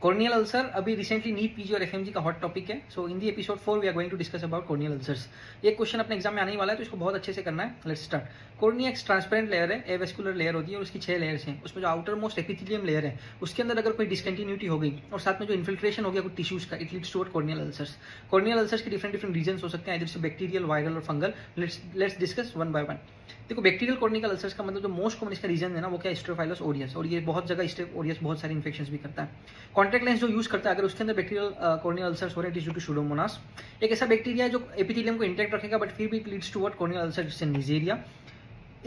Corneal ulcer अभी recently NEET PG और FMG का हॉट टॉपिक है। So in the episode 4 we are going to discuss about corneal ulcers. एक question अपने exam में आने वाला है तो इसको बहुत अच्छे से करना है। Let's start. कॉर्निया एक ट्रांसपेरेंट लेयर है, एवेस्कुलर लेयर होती है और उसकी 6 लेयर्स हैं। उसमें जो आउटर मोस्ट एपिथेलियम लेयर है उसके अंदर अगर कोई डिसकंटिन्यूटी हो गई और साथ में जो इन्फिल्ट्रेशन हो गया कुछ टिश्यूज का, it leads toward corneal ulcers. Corneal ulcers के डिफरेंट रीजंस हो सकते हैं, इधर से बैक्टीरियल, वायरल और fungal. Let's discuss one by one. देखो, बैक्टीरियल कॉर्निकल अल्सर्स का मतलब जो मोस्ट कॉमन इसका रीजन है ना वो क्या है, स्टेरोफाइलस ओरियस, और ये बहुत जगह स्टेरोफाइलस बहुत सारे इन्फेक्शंस भी करता है। कॉन्टैक्ट लेंस जो यूज करता है अगर उसके अंदर बैक्टीरियल कॉर्नियल अल्सर्स हो रहे हैं, it is due to pseudomonas. एक ऐसा बैक्टीरिया है जो एपिथेलियम को इंटैक्ट रखेगा बट फिर भी it leads toward corneal ulcer, जिससे नीजेरिया।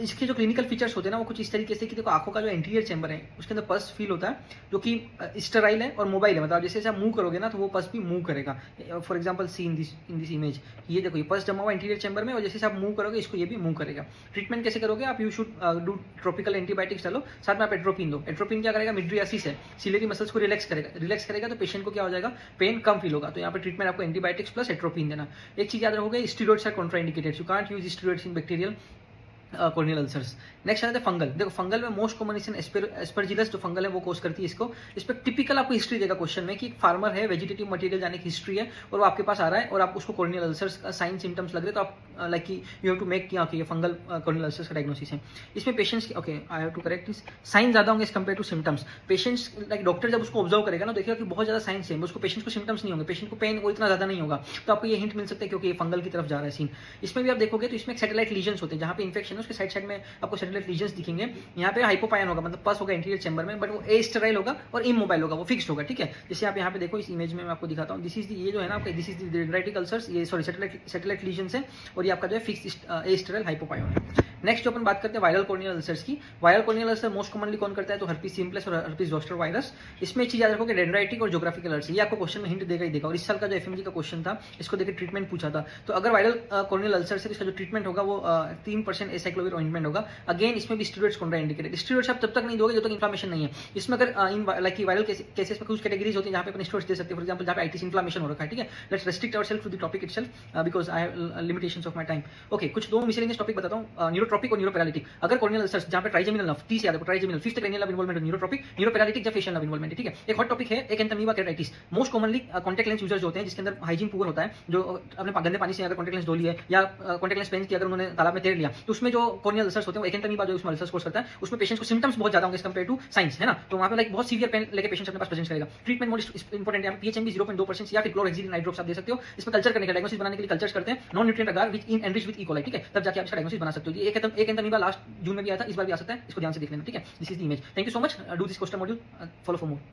इसके जो क्लिनिकल फीचर्स होते हैं ना वो कुछ इस तरीके से कि देखो, आंखों का जो एंटीरियर चैम्बर है उसके अंदर पस फील होता है जो कि स्टेराइल है और मोबाइल है। मतलब जैसे जैसे आप मूव करोगे ना तो वो पस भी मूव करेगा। For example see in this image, ये देखो ये पस जमा हुआ एंटीरियर चैम्बर में और जैसे आप मूव करोगे इसको ये भी मूव करेगा। ट्रीटमेंट कैसे करोगे आप? You should do tropical antibiotics डालो, साथ में आप एट्रोपिन दो। एट्रोपिन क्या करेगा? मिड्रियासिस है, सिलेरी मसल्स को रिलैक्स करेगा तो पेशेंट को क्या हो जाएगा, पेन कम फील होगा। तो यहाँ पे ट्रीटमेंट आपको एंटीबायोटिक्स प्लस एट्रोपिन देना। एक चीज याद रखोगे, steroids are contraindicated, you can't use steroids in bacterial corneal ulcers. Next आता है फंगल। देखो, फंगल में मोस्ट कॉमन एस्परजिलस जो फंगल है वो कोस करती है इसको। इस पर टिपिकल आपको हिस्ट्री देगा क्वेश्चन में कि एक फार्मर है, वेजिटेटिव मटेरियल जाने की हिस्ट्री है और वो आपके पास आ रहा है और आप उसको कॉर्नियल अल्सर्स का साइन सिम्टम्स लग रहे हैं तो आप like you have to make कि ये फंगल कॉर्नियल अल्सर्स का डायग्नोसिस है। इसमें patients okay I have to correct this, sign ज्यादा होंगे as compare to symptoms. Patients like doctor जब उसको ऑब्जर्व करेगा ना देखिएगा कि बहुत ज्यादा साइन सेम, उसको पेशेंट्स को सिम्टम्स नहीं होंगे, पेशेंट को पेन वो इतना ज्यादा नहीं होगा, तो आपको ये हिंट मिल सकता है क्योंकि ये फंगल की तरफ जा रहा है सीन। इसमें भी आप देखोगे तो इसमें सैटेलाइट लीजन्स होते हैं, जहाँ पे इन्फेक्शन है उसके साइड साइड में आपको सैटेलाइट लीजन्स दिखेंगे। यहाँ पे हाइपोपायन होगा, मतलब पस होगा एंटीरियर चैम्बर में, बट वो एस्टेराइल होगा और इमोबाइल होगा, वो फिक्स्ड होगा। ठीक है, जैसे आप यहाँ पे देखो इस इमेज में मैं आपको दिखाता हूँ, दिस इज ये जो है ना आपका, this is the dendritic ulcers, ये सॉरी सैटेलाइट लीजन्स है और ये आपका जो है फिक्स्ड एस्टेराइल हाइपोपायन है। नेक्स्ट जो अपन बात करते हैं वायरल कॉर्नियल अल्सर्स की। Viral corneal ulcer most commonly कौन करता है, तो हर्पीस सिम्प्लेक्स और हर्पीस जोस्टर वायरस। इसमें एक चीज याद रखो कि डेंड्राइटिक और ज्योग्राफिकल अल्सर, ये आपको क्वेश्चन में हिंट देगा ही देगा। और इस साल का जो एफएमजी का क्वेश्चन था इसको देकर ट्रीटमेंट पूछा था, तो अगर वायरल कॉर्नियल अल्सर से इसका जो ट्रीटमेंट होगा वो 3% एसाइक्लोविर ऑइंटमेंट होगा। अगेन इसमें भी स्टेरॉइड्स कॉन्ट्राइंडिकेटेड। स्टेरॉइड्स आप तब तक नहीं दोगे जब तक इन्फ्लेमेशन नहीं है। इसमें अगर लाइक वायरल केसेस में कुछ कैटेगरीज होती है जहाँ पे अपन स्टेरॉइड्स दे सकते हैं। फॉर एग्जांपल जहाँ पे आइटिस इन्फ्लेमेशन हो रखा है, ठीक है, let's restrict ourself to the topic itself because I have limitations of my time. Okay, कुछ दो मिसलेनियस टॉपिक बताता हूँ, न्यूरोट्रॉपिक और न्यूरोपैरालिटिक। अगर कॉर्नियल अल्सर्स जहाँ पे ट्राइजेमिनल नर्व, टी से याद रखो, trigeminal fifth cranial nerve involvement, neurotrophic, neuroparalytic जब फेशियल नर्व इन्वॉल्वमेंट है। ठीक है, एक हॉट टॉपिक है एक acanthamoeba keratitis. Most commonly contact lens users होते हैं जिसके अंदर हाइजीन पुअर होता है, जो अपने गंदे पानी से अगर कॉन्टैक्ट लेंस धो लिया या कॉन्टैक्ट लेंस पेन की अगर उन्होंने तालाब में तैर लिया तो उसमें जो कॉर्नियल अल्सर्स होते हैं वो एक एंथमीबा जो उसमें अल्सर्स कोर्स करता है, उसमें पेशेंट्स को सिम्टम्स बहुत ज्यादा होंगे कंपेयर टू साइंस, है ना। तो वहाँ पे लाइक बहुत सीवियर पेन लेके पेशेंट अपने पास प्रेजेंट करेगा। ट्रीटमेंट मोस्ट इंपॉर्टेंट है, पीएचएमबी 0.2% या फिर क्लोरहेक्सिलिन नाइट ड्रॉप्स आप दे सकते हो। इसमें कल्चर करने का, डायग्नोसिस बनाने के लिए कल्चर्स करते हैं, non nutrient agar which in enriched with E coli. ठीक है, तब जाके आप इसका डायग्नोसिस बना सकते हो। एक एंथमीबा लास्ट जून में भी आया था, इस बार भी आ सकता है, इसको ध्यान से देख लेना। ठीक है, this is the image. Thank you so much, do this question module, follow for more.